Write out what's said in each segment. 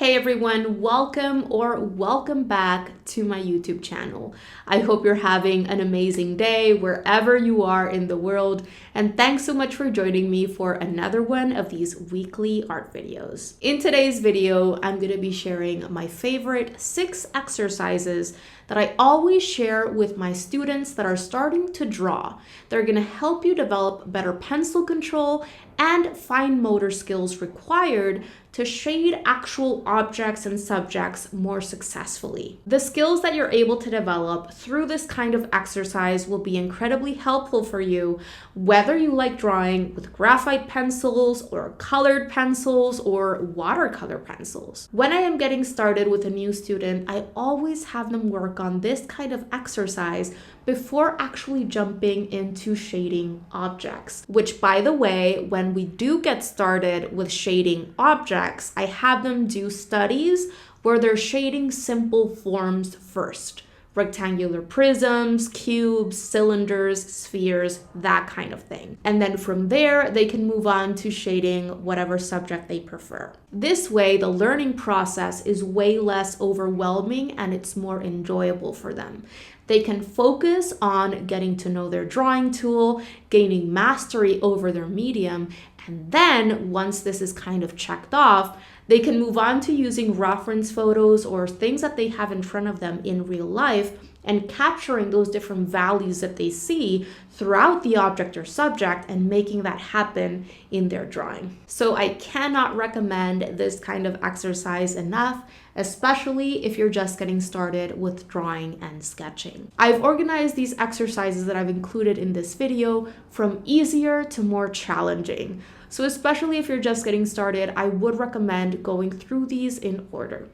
Hey everyone, welcome back to my YouTube channel. I hope you're having an amazing day wherever you are in the world, and thanks so much for joining me for another one of these weekly art videos. In today's video, I'm going to be sharing my favorite 6 exercises that I always share with my students that are starting to draw. They're going to help you develop better pencil control and fine motor skills required to shade actual objects and subjects more successfully. The skills that you're able to develop through this kind of exercise will be incredibly helpful for you, whether you like drawing with graphite pencils or colored pencils or watercolor pencils. When I am getting started with a new student, I always have them work on this kind of exercise before actually jumping into shading objects, which, by the way, when we do get started with shading objects, I have them do studies where they're shading simple forms first. Rectangular prisms, cubes, cylinders, spheres, that kind of thing. And then from there, they can move on to shading whatever subject they prefer. This way, the learning process is way less overwhelming and it's more enjoyable for them. They can focus on getting to know their drawing tool, gaining mastery over their medium, and then once this is kind of checked off, they can move on to using reference photos or things that they have in front of them in real life and capturing those different values that they see throughout the object or subject and making that happen in their drawing. So I cannot recommend this kind of exercise enough, especially if you're just getting started with drawing and sketching. I've organized these exercises that I've included in this video from easier to more challenging. So especially if you're just getting started, I would recommend going through these in order.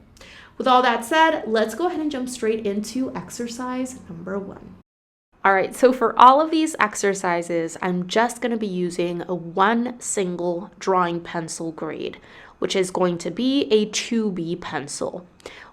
With all that said, let's go ahead and jump straight into exercise number 1. All right, so for all of these exercises, I'm just going to be using one single drawing pencil grade, which is going to be a 2B pencil.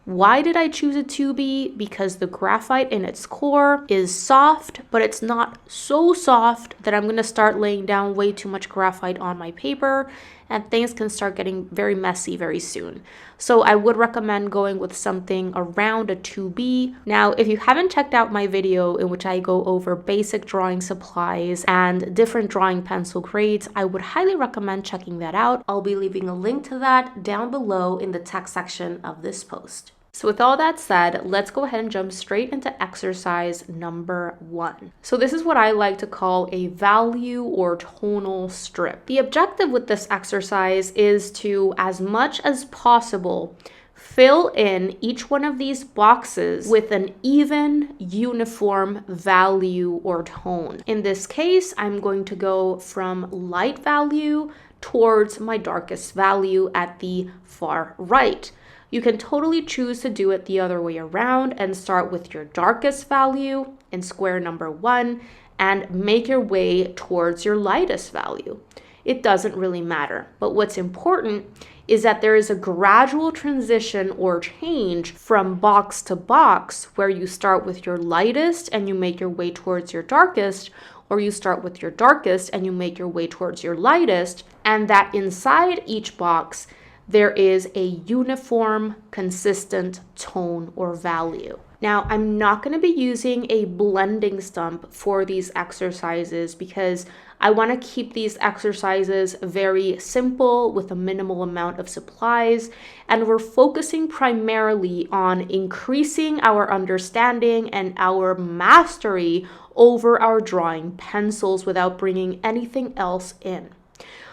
Why did I choose a 2B? Because the graphite in its core is soft, but it's not so soft that I'm going to start laying down way too much graphite on my paper and things can start getting very messy very soon. So I would recommend going with something around a 2B. Now, if you haven't checked out my video in which I go over basic drawing supplies and different drawing pencil grades, I would highly recommend checking that out. I'll be leaving a link to that down below in the text section of this post. So with all that said, let's go ahead and jump straight into exercise number 1. So this is what I like to call a value or tonal strip. The objective with this exercise is to, as much as possible, fill in each one of these boxes with an even, uniform value or tone. In this case, I'm going to go from light value towards my darkest value at the far right. You can totally choose to do it the other way around and start with your darkest value in square number 1 and make your way towards your lightest value. It doesn't really matter, but what's important is that there is a gradual transition or change from box to box where you start with your lightest and you make your way towards your darkest, or you start with your darkest and you make your way towards your lightest, and that inside each box there is a uniform, consistent tone or value. Now, I'm not going to be using a blending stump for these exercises because I want to keep these exercises very simple with a minimal amount of supplies, and we're focusing primarily on increasing our understanding and our mastery over our drawing pencils without bringing anything else in.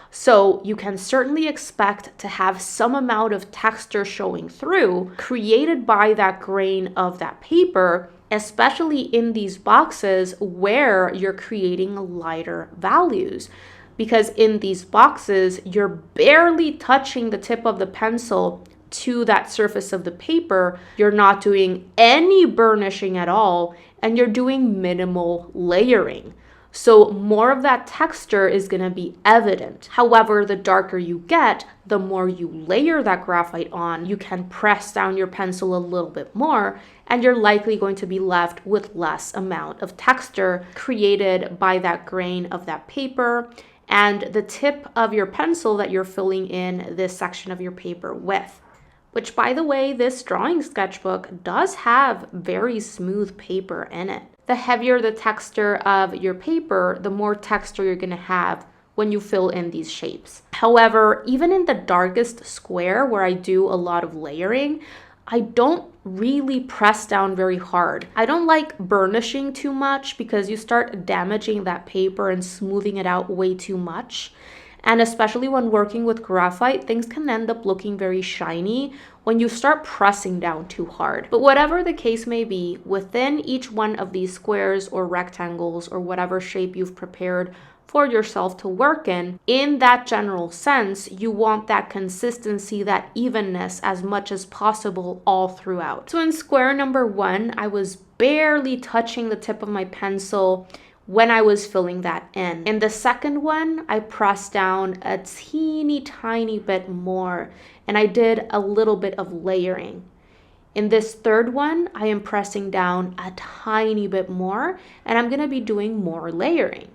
So you can certainly expect to have some amount of texture showing through created by that grain of that paper, especially in these boxes where you're creating lighter values. Because in these boxes, you're barely touching the tip of the pencil to that surface of the paper. You're not doing any burnishing at all, and you're doing minimal layering. So more of that texture is going to be evident. However, the darker you get, the more you layer that graphite on, you can press down your pencil a little bit more, and you're likely going to be left with less amount of texture created by that grain of that paper and the tip of your pencil that you're filling in this section of your paper with. which, by the way, this drawing sketchbook does have very smooth paper in it. The heavier the texture of your paper, the more texture you're going to have when you fill in these shapes. However, even in the darkest square where I do a lot of layering, I don't really press down very hard. I don't like burnishing too much because you start damaging that paper and smoothing it out way too much. And especially when working with graphite, things can end up looking very shiny when you start pressing down too hard. But whatever the case may be, within each one of these squares or rectangles or whatever shape you've prepared for yourself to work in that general sense, you want that consistency, that evenness as much as possible all throughout. So in square number 1, I was barely touching the tip of my pencil when I was filling that in. In the second one, I pressed down a teeny tiny bit more, and I did a little bit of layering. In this third one, I am pressing down a tiny bit more, and I'm gonna be doing more layering,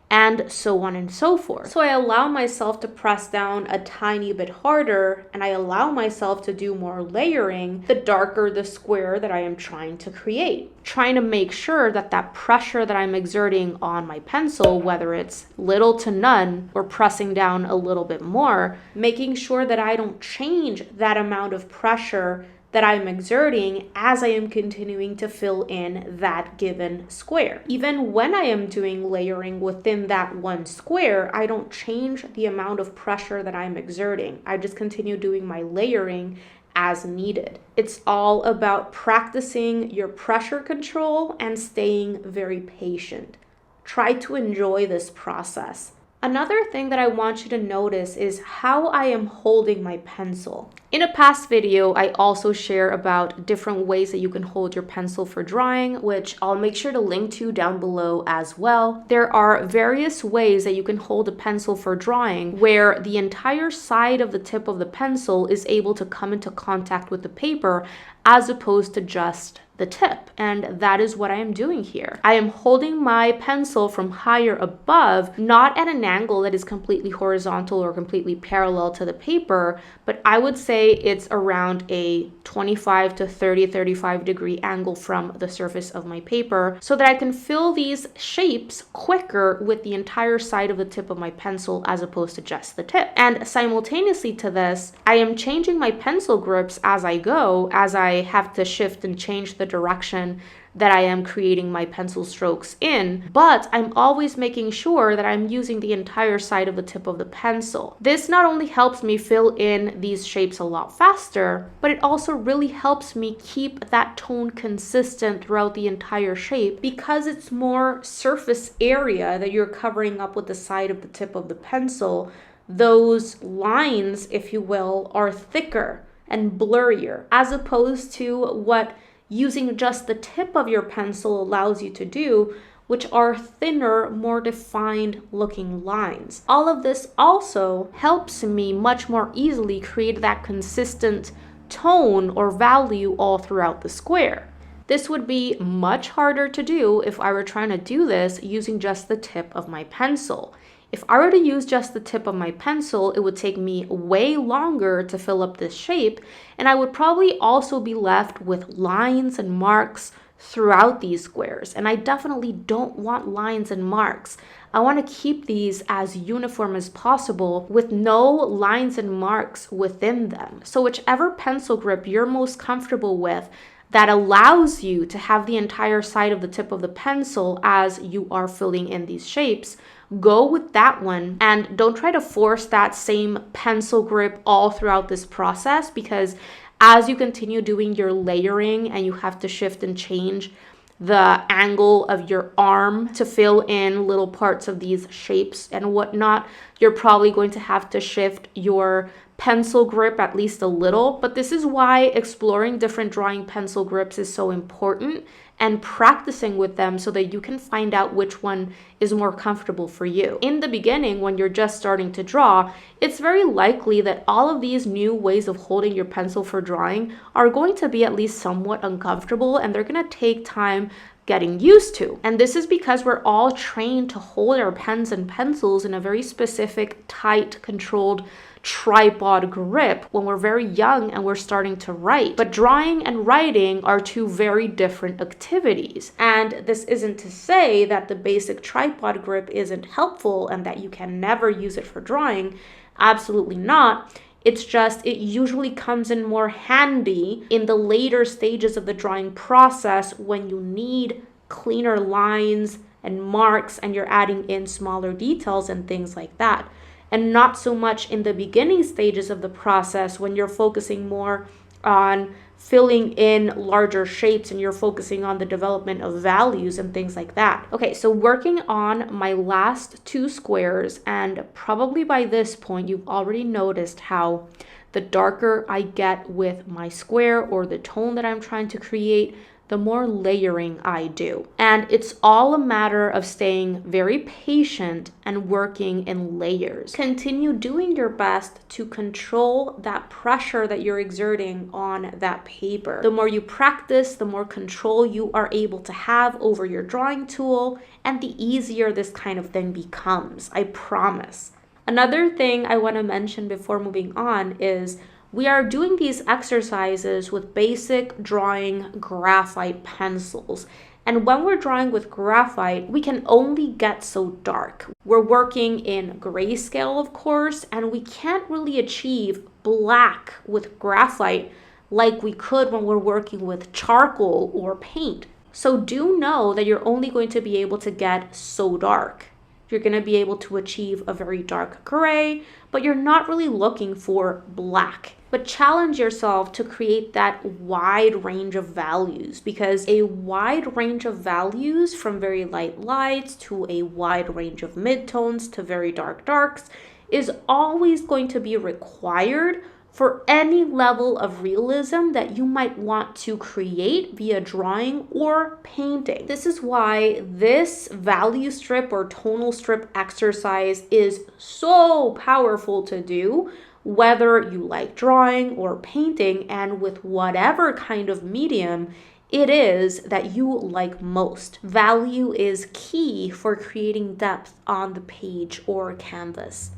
and so on and so forth. So I allow myself to press down a tiny bit harder, and I allow myself to do more layering the darker the square that I am trying to create. Trying to make sure that that pressure that I'm exerting on my pencil, whether it's little to none or pressing down a little bit more, making sure that I don't change that amount of pressure that I'm exerting as I am continuing to fill in that given square. Even when I am doing layering within that one square, I don't change the amount of pressure that I'm exerting. I just continue doing my layering as needed. It's all about practicing your pressure control and staying very patient. Try to enjoy this process. Another thing that I want you to notice is how I am holding my pencil. In a past video, I also share about different ways that you can hold your pencil for drawing, which I'll make sure to link to down below as well. There are various ways that you can hold a pencil for drawing where the entire side of the tip of the pencil is able to come into contact with the paper as opposed to just the tip, and that is what I am doing here. I am holding my pencil from higher above, not at an angle that is completely horizontal or completely parallel to the paper, but I would say it's around a 25 to 35 degree angle from the surface of my paper so that I can fill these shapes quicker with the entire side of the tip of my pencil as opposed to just the tip. And simultaneously to this, I am changing my pencil grips as I go, as I have to shift and change the direction that I am creating my pencil strokes in, but I'm always making sure that I'm using the entire side of the tip of the pencil. This not only helps me fill in these shapes a lot faster, but it also really helps me keep that tone consistent throughout the entire shape because it's more surface area that you're covering up with the side of the tip of the pencil. Those lines, if you will, are thicker and blurrier as opposed to what using just the tip of your pencil allows you to do, which are thinner, more defined looking lines. All of this also helps me much more easily create that consistent tone or value all throughout the square. This would be much harder to do if I were trying to do this using just the tip of my pencil. If I were to use just the tip of my pencil, it would take me way longer to fill up this shape, and I would probably also be left with lines and marks throughout these squares. And I definitely don't want lines and marks. I want to keep these as uniform as possible with no lines and marks within them. So whichever pencil grip you're most comfortable with, that allows you to have the entire side of the tip of the pencil as you are filling in these shapes, go with that one, and don't try to force that same pencil grip all throughout this process, because as you continue doing your layering and you have to shift and change the angle of your arm to fill in little parts of these shapes and whatnot, you're probably going to have to shift your pencil grip at least a little. But this is why exploring different drawing pencil grips is so important, and practicing with them so that you can find out which one is more comfortable for you. In the beginning, when you're just starting to draw, it's very likely that all of these new ways of holding your pencil for drawing are going to be at least somewhat uncomfortable, and they're going to take time getting used to. And this is because we're all trained to hold our pens and pencils in a very specific, tight, controlled tripod grip when we're very young and we're starting to write. But drawing and writing are two very different activities. And this isn't to say that the basic tripod grip isn't helpful and that you can never use it for drawing. Absolutely not. It's just it usually comes in more handy in the later stages of the drawing process when you need cleaner lines and marks and you're adding in smaller details and things like that. And not so much in the beginning stages of the process when you're focusing more on filling in larger shapes and you're focusing on the development of values and things like that. Okay, so working on my last two squares, and probably by this point you've already noticed how the darker I get with my square or the tone that I'm trying to create, the more layering I do. And it's all a matter of staying very patient and working in layers. Continue doing your best to control that pressure that you're exerting on that paper. The more you practice, the more control you are able to have over your drawing tool, and the easier this kind of thing becomes, I promise. Another thing I want to mention before moving on is we are doing these exercises with basic drawing graphite pencils. And when we're drawing with graphite, we can only get so dark. We're working in grayscale, of course, and we can't really achieve black with graphite like we could when we're working with charcoal or paint. So do know that you're only going to be able to get so dark. You're going to be able to achieve a very dark gray, but you're not really looking for black. But challenge yourself to create that wide range of values, because a wide range of values from very light lights to a wide range of midtones to very dark darks is always going to be required for any level of realism that you might want to create via drawing or painting. This is why this value strip or tonal strip exercise is so powerful to do, whether you like drawing or painting, and with whatever kind of medium it is that you like most. Value is key for creating depth on the page or canvas.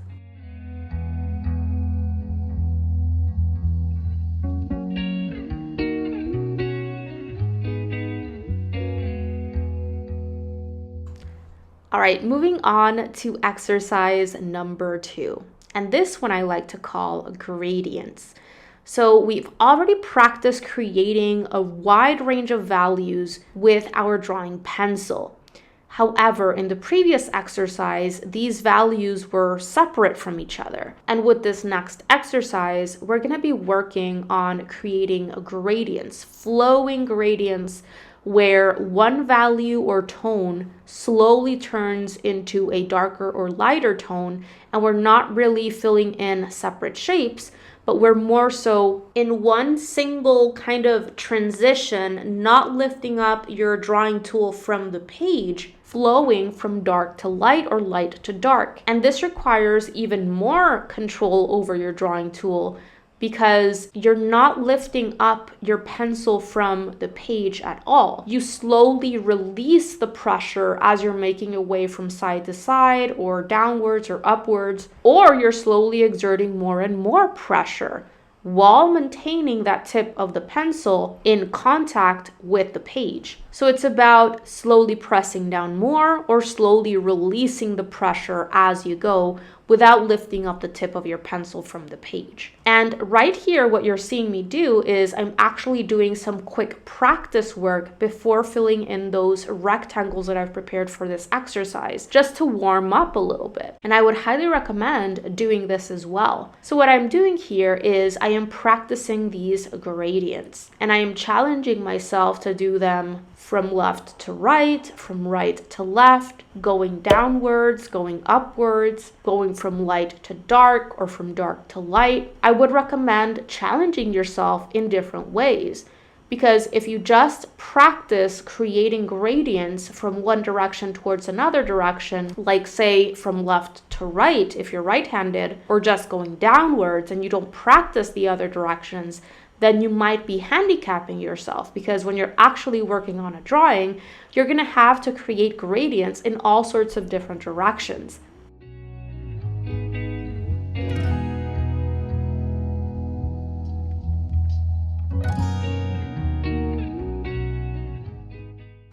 All right, moving on to exercise number 2. And this one I like to call gradients. So we've already practiced creating a wide range of values with our drawing pencil. However, in the previous exercise, these values were separate from each other. And with this next exercise, we're going to be working on creating gradients, flowing gradients, where one value or tone slowly turns into a darker or lighter tone, and we're not really filling in separate shapes, but we're more so in one single kind of transition, not lifting up your drawing tool from the page, flowing from dark to light or light to dark. And this requires even more control over your drawing tool, because you're not lifting up your pencil from the page at all. You slowly release the pressure as you're making your way from side to side or downwards or upwards, or you're slowly exerting more and more pressure while maintaining that tip of the pencil in contact with the page. So it's about slowly pressing down more or slowly releasing the pressure as you go without lifting up the tip of your pencil from the page. And right here, what you're seeing me do is I'm actually doing some quick practice work before filling in those rectangles that I've prepared for this exercise, just to warm up a little bit. And I would highly recommend doing this as well. So what I'm doing here is I am practicing these gradients, and I am challenging myself to do them from left to right, from right to left, going downwards, going upwards, going from light to dark or from dark to light. I would recommend challenging yourself in different ways, because if you just practice creating gradients from one direction towards another direction, like say from left to right if you're right-handed, or just going downwards and you don't practice the other directions, then you might be handicapping yourself, because when you're actually working on a drawing, you're going to have to create gradients in all sorts of different directions.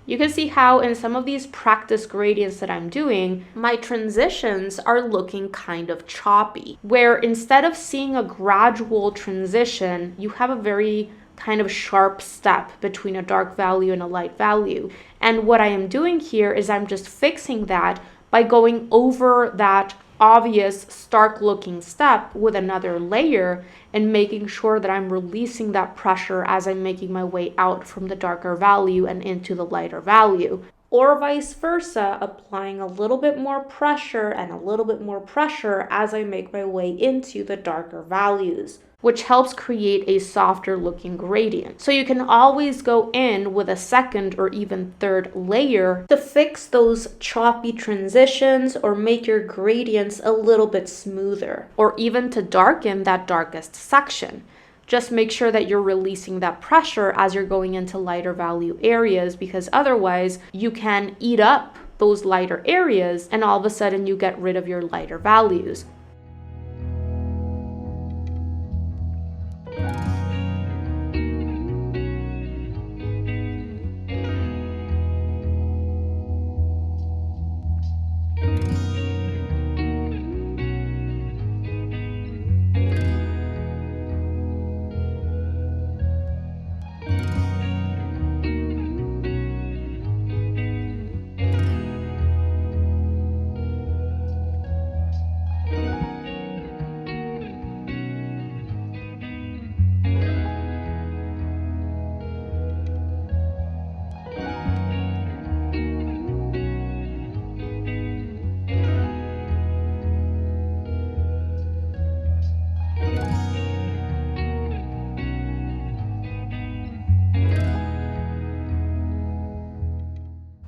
You can see how in some of these practice gradients that I'm doing, my transitions are looking kind of choppy, where instead of seeing a gradual transition, you have a very kind of sharp step between a dark value and a light value. And what I am doing here is I'm just fixing that by going over that obvious stark looking step with another layer and making sure that I'm releasing that pressure as I'm making my way out from the darker value and into the lighter value. Or vice versa, applying a little bit more pressure and a little bit more pressure as I make my way into the darker values, which helps create a softer looking gradient. So you can always go in with a second or even third layer to fix those choppy transitions or make your gradients a little bit smoother, or even to darken that darkest section. Just make sure that you're releasing that pressure as you're going into lighter value areas, because otherwise you can eat up those lighter areas and all of a sudden you get rid of your lighter values.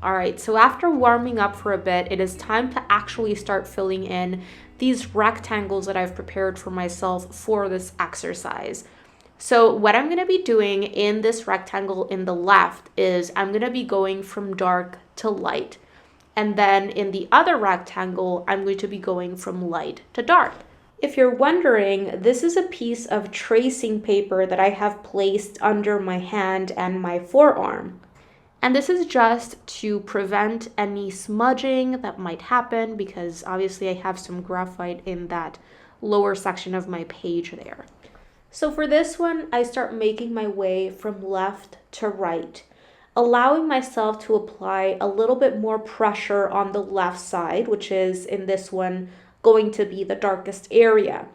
All right, so after warming up for a bit, it is time to actually start filling in these rectangles that I've prepared for myself for this exercise. So what I'm going to be doing in this rectangle in the left is I'm going to be going from dark to light. And then in the other rectangle, I'm going to be going from light to dark. If you're wondering, this is a piece of tracing paper that I have placed under my hand and my forearm. And this is just to prevent any smudging that might happen, because obviously I have some graphite in that lower section of my page there. So for this one, I start making my way from left to right, allowing myself to apply a little bit more pressure on the left side, which is in this one going to be the darkest area.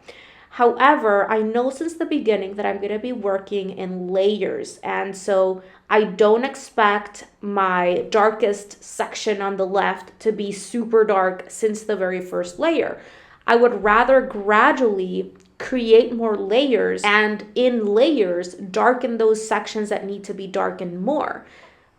However, I know since the beginning that I'm going to be working in layers, and so I don't expect my darkest section on the left to be super dark since the very first layer. I would rather gradually create more layers and in layers darken those sections that need to be darkened more,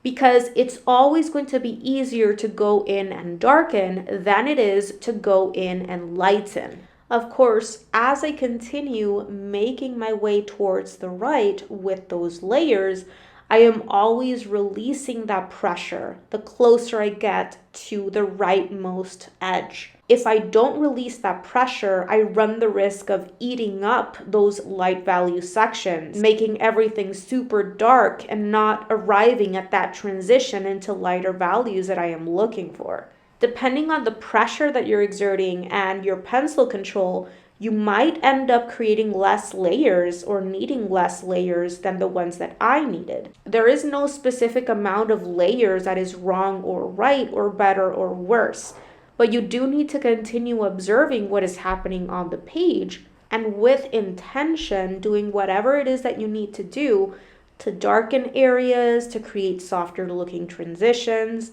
because it's always going to be easier to go in and darken than it is to go in and lighten. Of course, as I continue making my way towards the right with those layers, I am always releasing that pressure the closer I get to the rightmost edge. If I don't release that pressure, I run the risk of eating up those light value sections, making everything super dark and not arriving at that transition into lighter values that I am looking for. Depending on the pressure that you're exerting and your pencil control, you might end up creating less layers or needing less layers than the ones that I needed. There is no specific amount of layers that is wrong or right or better or worse, but you do need to continue observing what is happening on the page and with intention doing whatever it is that you need to do to darken areas, to create softer looking transitions,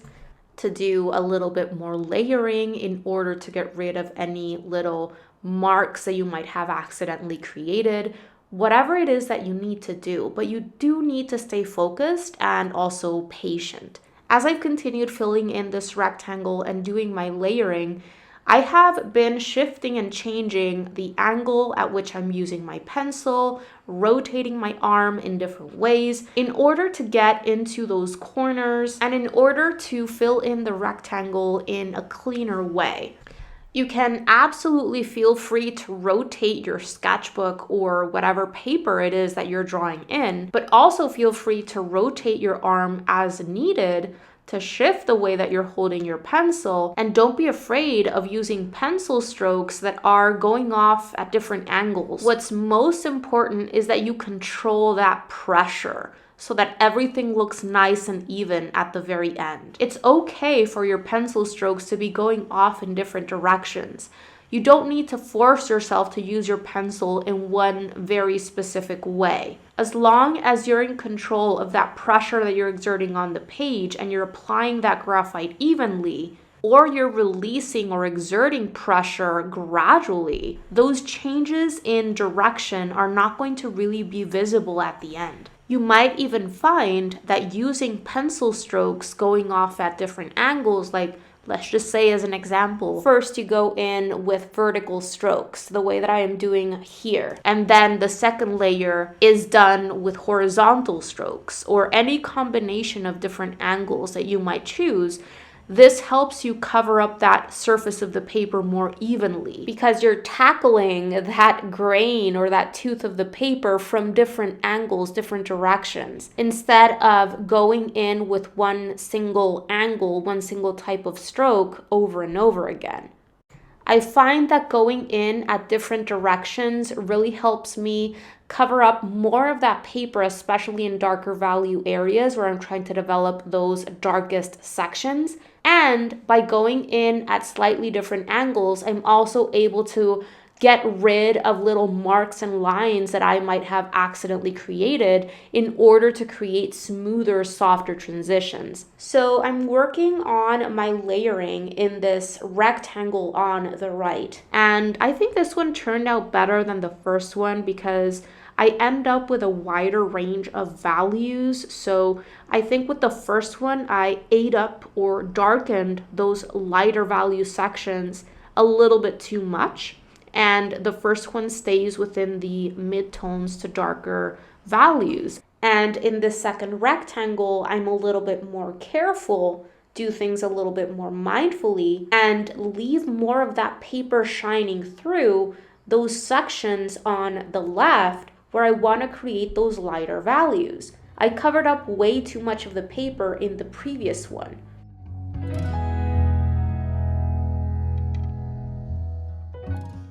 to do a little bit more layering in order to get rid of any little marks that you might have accidentally created, whatever it is that you need to do. But you do need to stay focused and also patient. As I've continued filling in this rectangle and doing my layering, I have been shifting and changing the angle at which I'm using my pencil, rotating my arm in different ways in order to get into those corners and in order to fill in the rectangle in a cleaner way. You can absolutely feel free to rotate your sketchbook or whatever paper it is that you're drawing in, but also feel free to rotate your arm as needed to shift the way that you're holding your pencil, and don't be afraid of using pencil strokes that are going off at different angles. What's most important is that you control that pressure so that everything looks nice and even at the very end. It's okay for your pencil strokes to be going off in different directions. You don't need to force yourself to use your pencil in one very specific way. As long as you're in control of that pressure that you're exerting on the page and you're applying that graphite evenly, or you're releasing or exerting pressure gradually, those changes in direction are not going to really be visible at the end. You might even find that using pencil strokes going off at different angles, like let's just say as an example, first you go in with vertical strokes, the way that I am doing here. And then the second layer is done with horizontal strokes, or any combination of different angles that you might choose. This helps you cover up that surface of the paper more evenly because you're tackling that grain or that tooth of the paper from different angles, different directions, instead of going in with one single angle, one single type of stroke over and over again. I find that going in at different directions really helps me cover up more of that paper, especially in darker value areas where I'm trying to develop those darkest sections. And by going in at slightly different angles, I'm also able to get rid of little marks and lines that I might have accidentally created in order to create smoother, softer transitions. So I'm working on my layering in this rectangle on the right. And I think this one turned out better than the first one because I end up with a wider range of values. So I think with the first one, I ate up or darkened those lighter value sections a little bit too much. And the first one stays within the midtones to darker values. And in the second rectangle, I'm a little bit more careful, do things a little bit more mindfully, and leave more of that paper shining through those sections on the left where I want to create those lighter values. I covered up way too much of the paper in the previous one.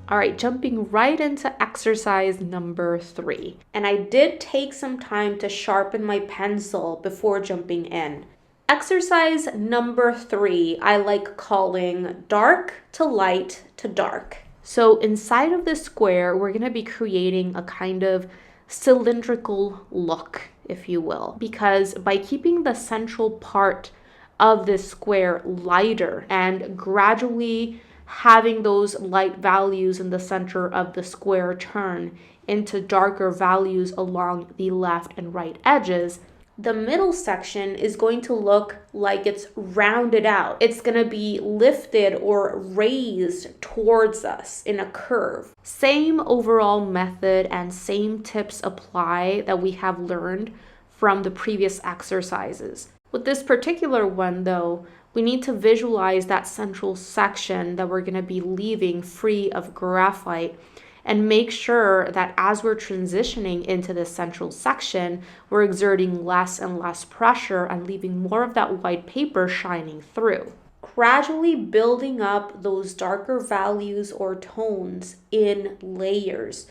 All right, jumping right into exercise number 3. And I did take some time to sharpen my pencil before jumping in. Exercise number 3, I like calling dark to light to dark. So inside of this square, we're going to be creating a kind of cylindrical look, if you will, because by keeping the central part of this square lighter and gradually having those light values in the center of the square turn into darker values along the left and right edges, the middle section is going to look like it's rounded out. It's going to be lifted or raised towards us in a curve. Same overall method and same tips apply that we have learned from the previous exercises. With this particular one though, we need to visualize that central section that we're going to be leaving free of graphite and make sure that as we're transitioning into this central section, we're exerting less and less pressure and leaving more of that white paper shining through. Gradually building up those darker values or tones in layers.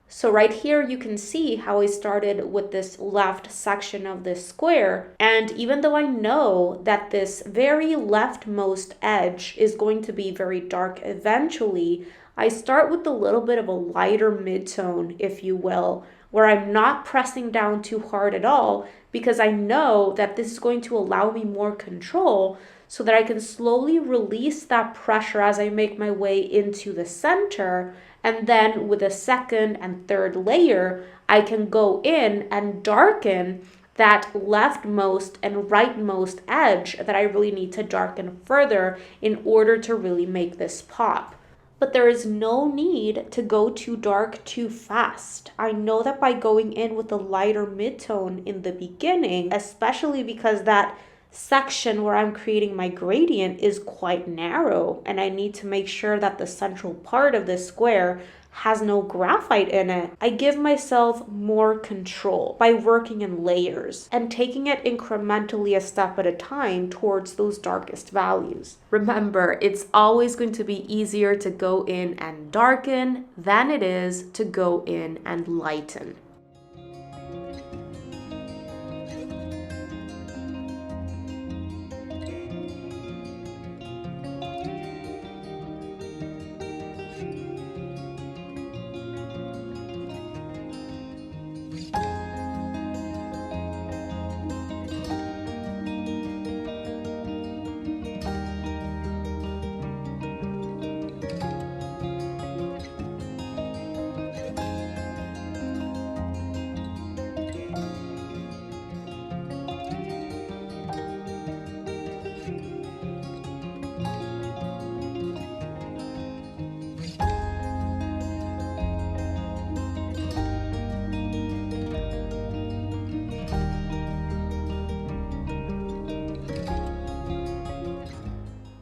So right here, you can see how I started with this left section of this square. And even though I know that this very leftmost edge is going to be very dark eventually, I start with a little bit of a lighter midtone, if you will, where I'm not pressing down too hard at all because I know that this is going to allow me more control so that I can slowly release that pressure as I make my way into the center. And then with a second and third layer, I can go in and darken that leftmost and rightmost edge that I really need to darken further in order to really make this pop. But there is no need to go too dark too fast. I know that by going in with a lighter midtone in the beginning, especially because that section where I'm creating my gradient is quite narrow, and I need to make sure that the central part of the square has no graphite in it, I give myself more control by working in layers and taking it incrementally a step at a time towards those darkest values. Remember, it's always going to be easier to go in and darken than it is to go in and lighten.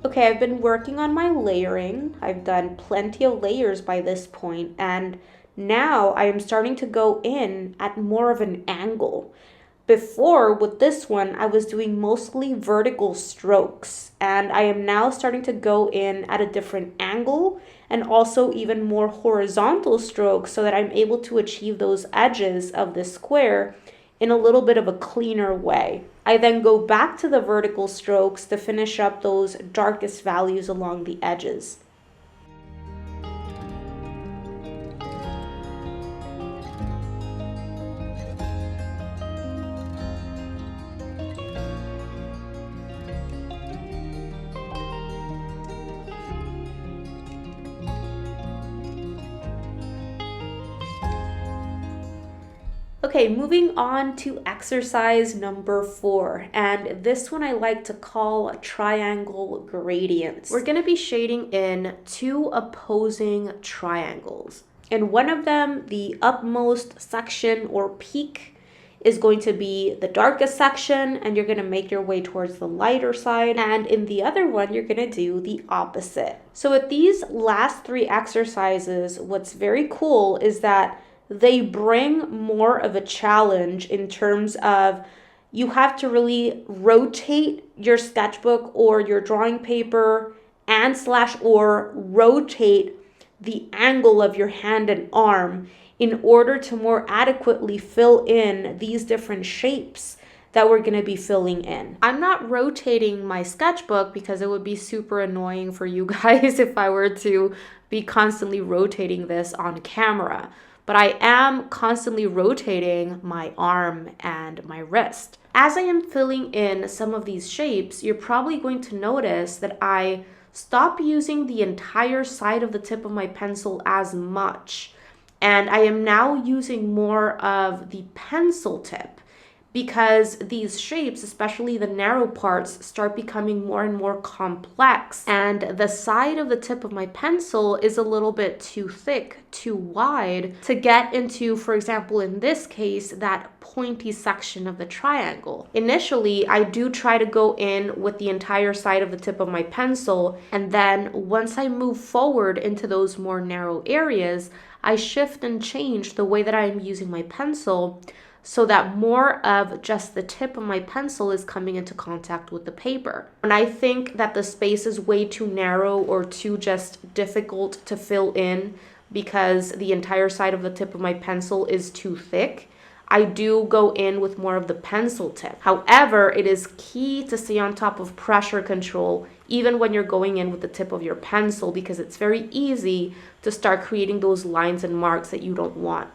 Okay, I've been working on my layering. I've done plenty of layers by this point, and now I am starting to go in at more of an angle. Before, with this one, I was doing mostly vertical strokes, and I am now starting to go in at a different angle and also even more horizontal strokes so that I'm able to achieve those edges of the square in a little bit of a cleaner way. I then go back to the vertical strokes to finish up those darkest values along the edges. Okay, moving on to exercise number 4, and this one I like to call triangle gradients. We're going to be shading in 2 opposing triangles. And one of them, the upmost section or peak, is going to be the darkest section, and you're going to make your way towards the lighter side. And in the other one, you're going to do the opposite. So with these last 3 exercises, what's very cool is that they bring more of a challenge in terms of you have to really rotate your sketchbook or your drawing paper or rotate the angle of your hand and arm in order to more adequately fill in these different shapes that we're going to be filling in. I'm not rotating my sketchbook because it would be super annoying for you guys if I were to be constantly rotating this on camera. But I am constantly rotating my arm and my wrist. As I am filling in some of these shapes, you're probably going to notice that I stop using the entire side of the tip of my pencil as much. And I am now using more of the pencil tip because these shapes, especially the narrow parts, start becoming more and more complex. And the side of the tip of my pencil is a little bit too thick, too wide to get into, for example, in this case, that pointy section of the triangle. Initially, I do try to go in with the entire side of the tip of my pencil. And then once I move forward into those more narrow areas, I shift and change the way that I am using my pencil so that more of just the tip of my pencil is coming into contact with the paper. When I think that the space is way too narrow or too just difficult to fill in because the entire side of the tip of my pencil is too thick, I do go in with more of the pencil tip. However, it is key to stay on top of pressure control even when you're going in with the tip of your pencil because it's very easy to start creating those lines and marks that you don't want.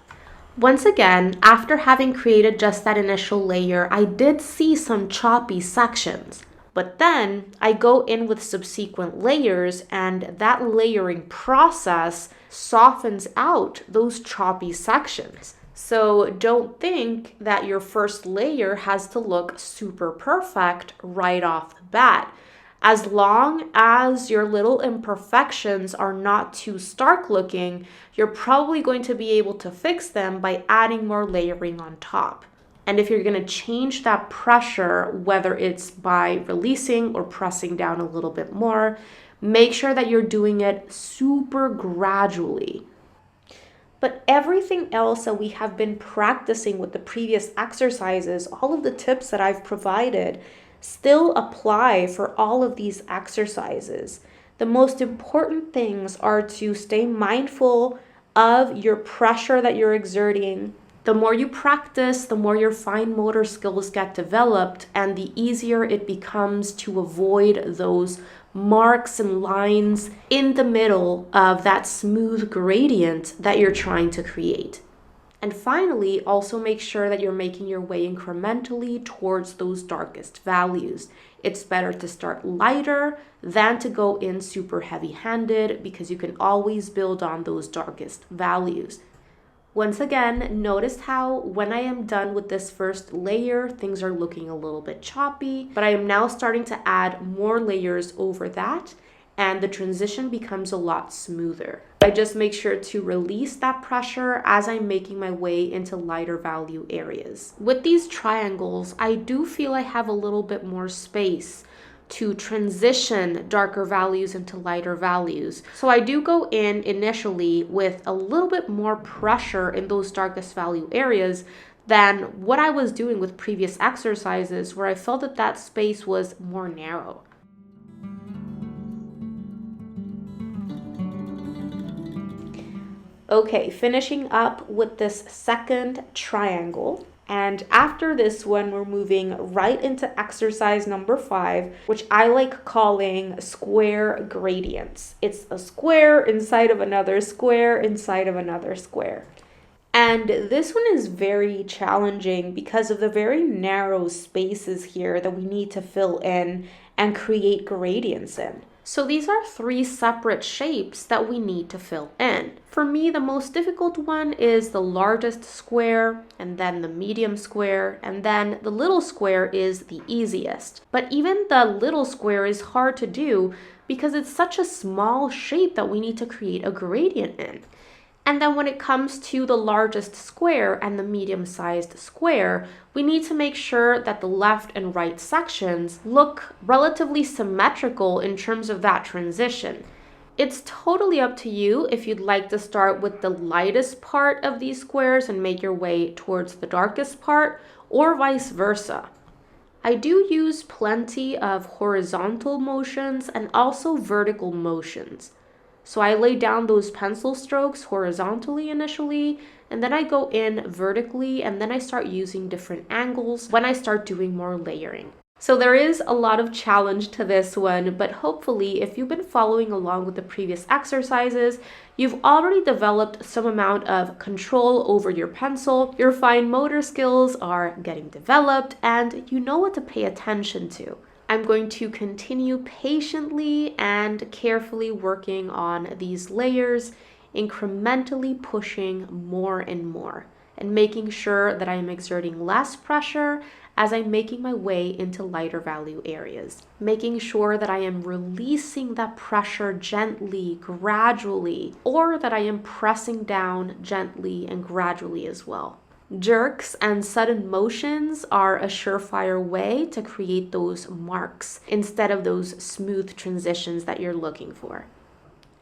Once again, after having created just that initial layer, I did see some choppy sections. But then I go in with subsequent layers and that layering process softens out those choppy sections. So don't think that your first layer has to look super perfect right off the bat. As long as your little imperfections are not too stark looking, you're probably going to be able to fix them by adding more layering on top. And if you're going to change that pressure, whether it's by releasing or pressing down a little bit more, make sure that you're doing it super gradually. But everything else that we have been practicing with the previous exercises, all of the tips that I've provided, still apply for all of these exercises. The most important things are to stay mindful of your pressure that you're exerting. The more you practice, the more your fine motor skills get developed, and the easier it becomes to avoid those marks and lines in the middle of that smooth gradient that you're trying to create. And finally, also make sure that you're making your way incrementally towards those darkest values. It's better to start lighter than to go in super heavy-handed, because you can always build on those darkest values. Once again, notice how when I am done with this first layer, things are looking a little bit choppy, but I am now starting to add more layers over that, and the transition becomes a lot smoother. I just make sure to release that pressure as I'm making my way into lighter value areas. With these triangles, I do feel I have a little bit more space to transition darker values into lighter values. So I do go in initially with a little bit more pressure in those darkest value areas than what I was doing with previous exercises, where I felt that that space was more narrow. Okay, finishing up with this second triangle. And after this one, we're moving right into exercise number 5, which I like calling square gradients. It's a square inside of another square inside of another square. And this one is very challenging because of the very narrow spaces here that we need to fill in and create gradients in. So these are 3 separate shapes that we need to fill in. For me, the most difficult one is the largest square, and then the medium square, and then the little square is the easiest. But even the little square is hard to do because it's such a small shape that we need to create a gradient in. And then when it comes to the largest square and the medium-sized square, we need to make sure that the left and right sections look relatively symmetrical in terms of that transition. It's totally up to you if you'd like to start with the lightest part of these squares and make your way towards the darkest part, or vice versa. I do use plenty of horizontal motions and also vertical motions. So I lay down those pencil strokes horizontally initially, and then I go in vertically, and then I start using different angles when I start doing more layering. So there is a lot of challenge to this one, but hopefully if you've been following along with the previous exercises, you've already developed some amount of control over your pencil, your fine motor skills are getting developed, and you know what to pay attention to. I'm going to continue patiently and carefully working on these layers, incrementally pushing more and more, and making sure that I'm exerting less pressure as I'm making my way into lighter value areas. Making sure that I am releasing that pressure gently, gradually, or that I am pressing down gently and gradually as well. Jerks and sudden motions are a surefire way to create those marks instead of those smooth transitions that you're looking for.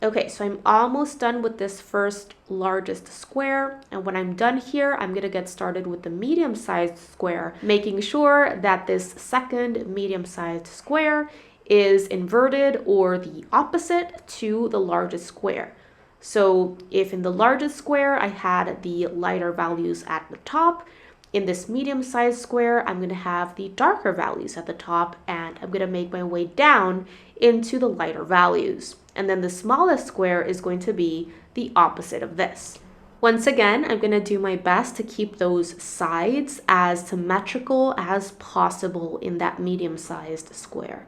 Okay, so I'm almost done with this first largest square, and when I'm done here, I'm gonna get started with the medium-sized square, making sure that this second medium-sized square is inverted or the opposite to the largest square. So if in the largest square I had the lighter values at the top, in this medium-sized square I'm going to have the darker values at the top, and I'm going to make my way down into the lighter values. And then the smallest square is going to be the opposite of this. Once again, I'm going to do my best to keep those sides as symmetrical as possible in that medium-sized square.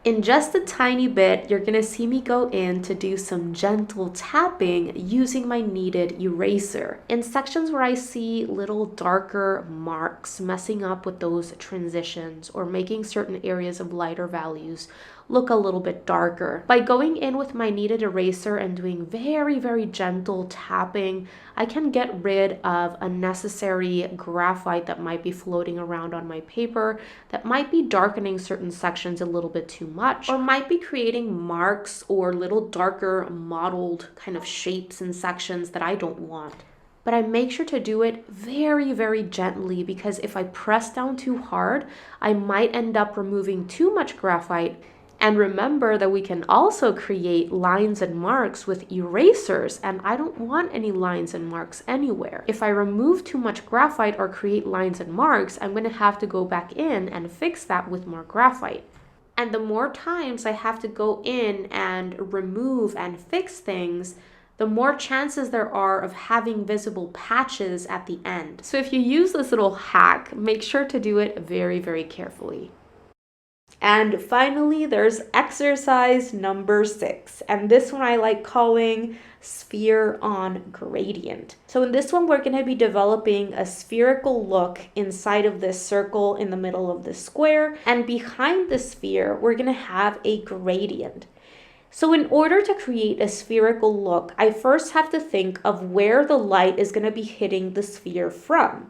In just a tiny bit, you're gonna see me go in to do some gentle tapping using my kneaded eraser. In sections where I see little darker marks messing up with those transitions or making certain areas of lighter values look a little bit darker. By going in with my kneaded eraser and doing very, very gentle tapping, I can get rid of unnecessary graphite that might be floating around on my paper, that might be darkening certain sections a little bit too much, or might be creating marks or little darker mottled kind of shapes in sections that I don't want. But I make sure to do it very, very gently, because if I press down too hard, I might end up removing too much graphite. And remember that we can also create lines and marks with erasers, and I don't want any lines and marks anywhere. If I remove too much graphite or create lines and marks, I'm going to have to go back in and fix that with more graphite. And the more times I have to go in and remove and fix things, the more chances there are of having visible patches at the end. So if you use this little hack, make sure to do it very, very carefully. And finally, there's exercise number 6. And this one I like calling sphere on gradient. So in this one, we're going to be developing a spherical look inside of this circle in the middle of the square. And behind the sphere, we're going to have a gradient. So in order to create a spherical look, I first have to think of where the light is going to be hitting the sphere from.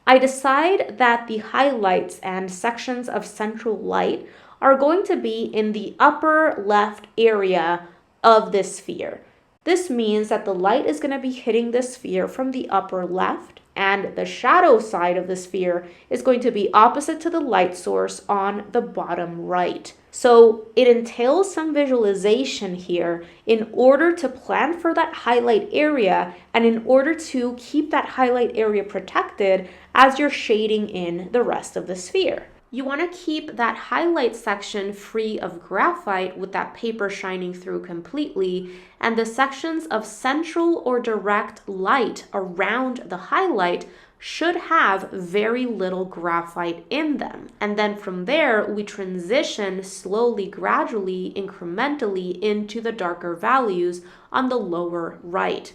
I decide that the highlights and sections of central light are going to be in the upper left area of this sphere. This means that the light is going to be hitting the sphere from the upper left, and the shadow side of the sphere is going to be opposite to the light source on the bottom right. So it entails some visualization here in order to plan for that highlight area and in order to keep that highlight area protected as you're shading in the rest of the sphere. You want to keep that highlight section free of graphite with that paper shining through completely, and the sections of central or direct light around the highlight should have very little graphite in them. And then from there, we transition slowly, gradually, incrementally into the darker values on the lower right.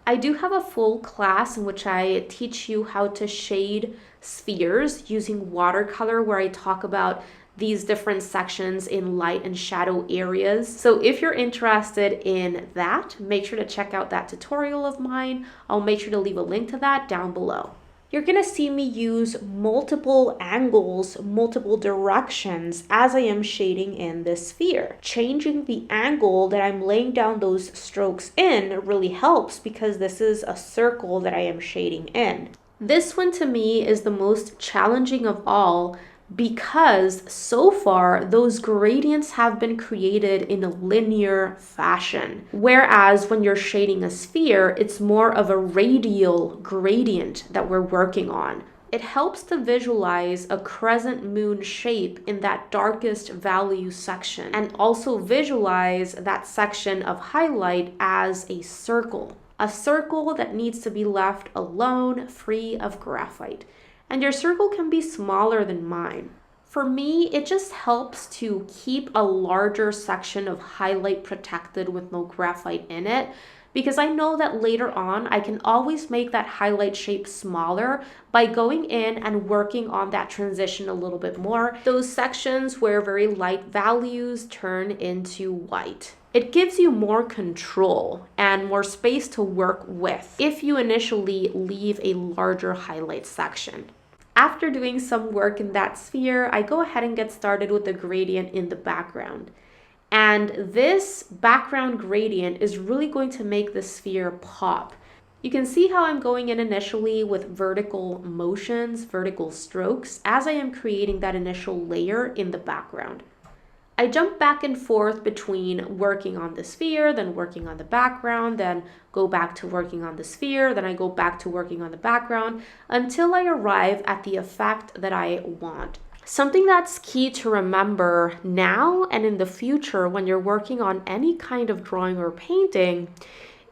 I do have a full class in which I teach you how to shade spheres using watercolor, where I talk about these different sections in light and shadow areas. So if you're interested in that, make sure to check out that tutorial of mine. I'll make sure to leave a link to that down below. You're going to see me use multiple angles, multiple directions as I am shading in this sphere. Changing the angle that I'm laying down those strokes in really helps, because this is a circle that I am shading in. This one to me is the most challenging of all, because so far those gradients have been created in a linear fashion. Whereas when you're shading a sphere, it's more of a radial gradient that we're working on. It helps to visualize a crescent moon shape in that darkest value section, and also visualize that section of highlight as a circle that needs to be left alone, free of graphite. And your circle can be smaller than mine. For me, it just helps to keep a larger section of highlight protected with no graphite in it, because I know that later on I can always make that highlight shape smaller by going in and working on that transition a little bit more. Those sections where very light values turn into white. It gives you more control and more space to work with if you initially leave a larger highlight section. After doing some work in that sphere, I go ahead and get started with the gradient in the background. And this background gradient is really going to make the sphere pop. You can see how I'm going in initially with vertical motions, vertical strokes, as I am creating that initial layer in the background. I jump back and forth between working on the sphere, then working on the background, then go back to working on the sphere, then I go back to working on the background until I arrive at the effect that I want. Something that's key to remember now and in the future when you're working on any kind of drawing or painting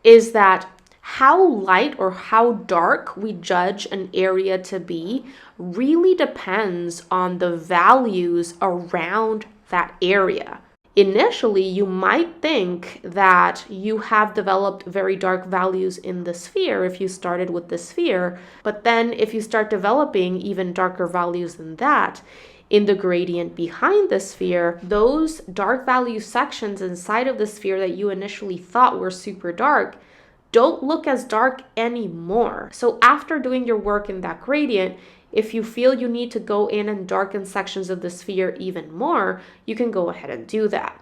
is that how light or how dark we judge an area to be really depends on the values around that area. Initially, you might think that you have developed very dark values in the sphere if you started with the sphere, but then if you start developing even darker values than that in the gradient behind the sphere, those dark value sections inside of the sphere that you initially thought were super dark don't look as dark anymore. So after doing your work in that gradient, if you feel you need to go in and darken sections of the sphere even more, you can go ahead and do that.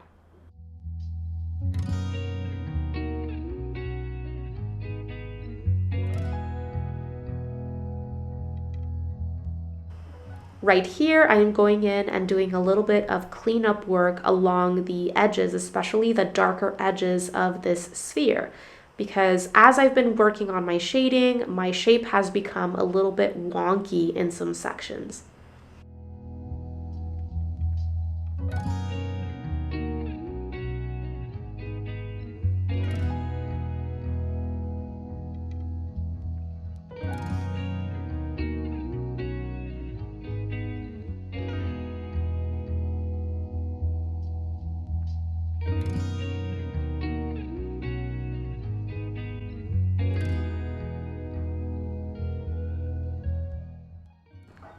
Right here, I am going in and doing a little bit of cleanup work along the edges, especially the darker edges of this sphere. Because as I've been working on my shading, my shape has become a little bit wonky in some sections.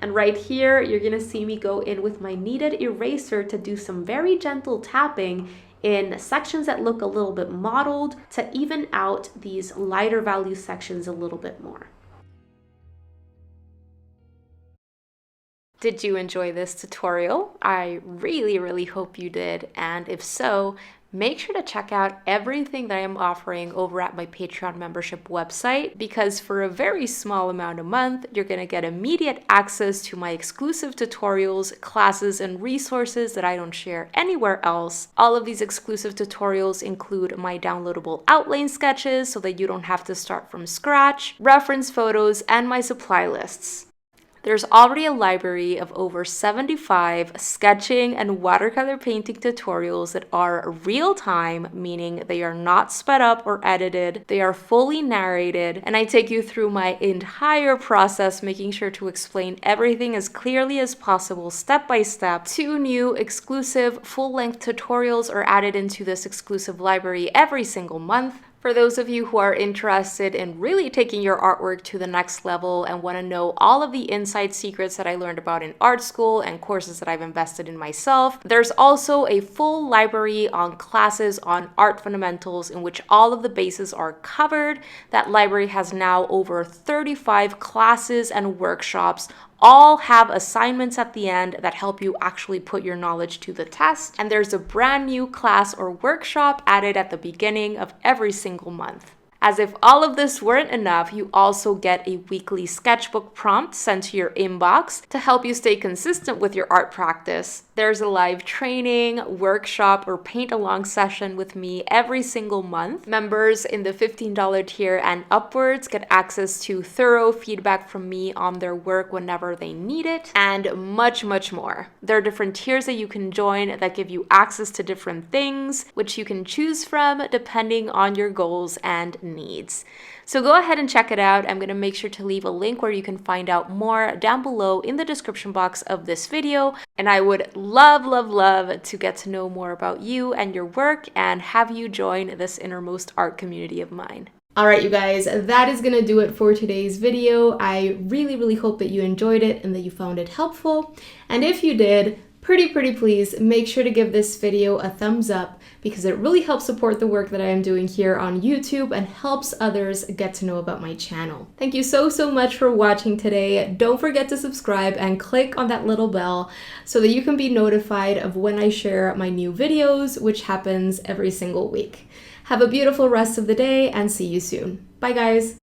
And right here, you're gonna see me go in with my kneaded eraser to do some very gentle tapping in sections that look a little bit mottled to even out these lighter value sections a little bit more. Did you enjoy this tutorial? I really hope you did. And if so, make sure to check out everything that I am offering over at my Patreon membership website, because for a very small amount a month, you're going to get immediate access to my exclusive tutorials, classes, and resources that I don't share anywhere else. All of these exclusive tutorials include my downloadable outline sketches so that you don't have to start from scratch, reference photos, and my supply lists. There's already a library of over 75 sketching and watercolor painting tutorials that are real-time, meaning they are not sped up or edited, they are fully narrated, and I take you through my entire process, making sure to explain everything as clearly as possible, step by step. 2 new exclusive full-length tutorials are added into this exclusive library every single month. For those of you who are interested in really taking your artwork to the next level and want to know all of the inside secrets that I learned about in art school and courses that I've invested in myself, there's also a full library on classes on art fundamentals in which all of the bases are covered. That library has now over 35 classes and workshops. All have assignments at the end that help you actually put your knowledge to the test. And there's a brand new class or workshop added at the beginning of every single month. As if all of this weren't enough, you also get a weekly sketchbook prompt sent to your inbox to help you stay consistent with your art practice. There's a live training, workshop, or paint-along session with me every single month. Members in the $15 tier and upwards get access to thorough feedback from me on their work whenever they need it, and much more. There are different tiers that you can join that give you access to different things, which you can choose from depending on your goals and needs. So go ahead and check it out. I'm going to make sure to leave a link where you can find out more down below in the description box of this video. And I would love to get to know more about you and your work and have you join this innermost art community of mine. All right, you guys, that is going to do it for today's video. I really hope that you enjoyed it and that you found it helpful. And if you did, pretty please make sure to give this video a thumbs up, because it really helps support the work that I am doing here on YouTube and helps others get to know about my channel. Thank you so much for watching today. Don't forget to subscribe and click on that little bell so that you can be notified of when I share my new videos, which happens every single week. Have a beautiful rest of the day and see you soon. Bye guys.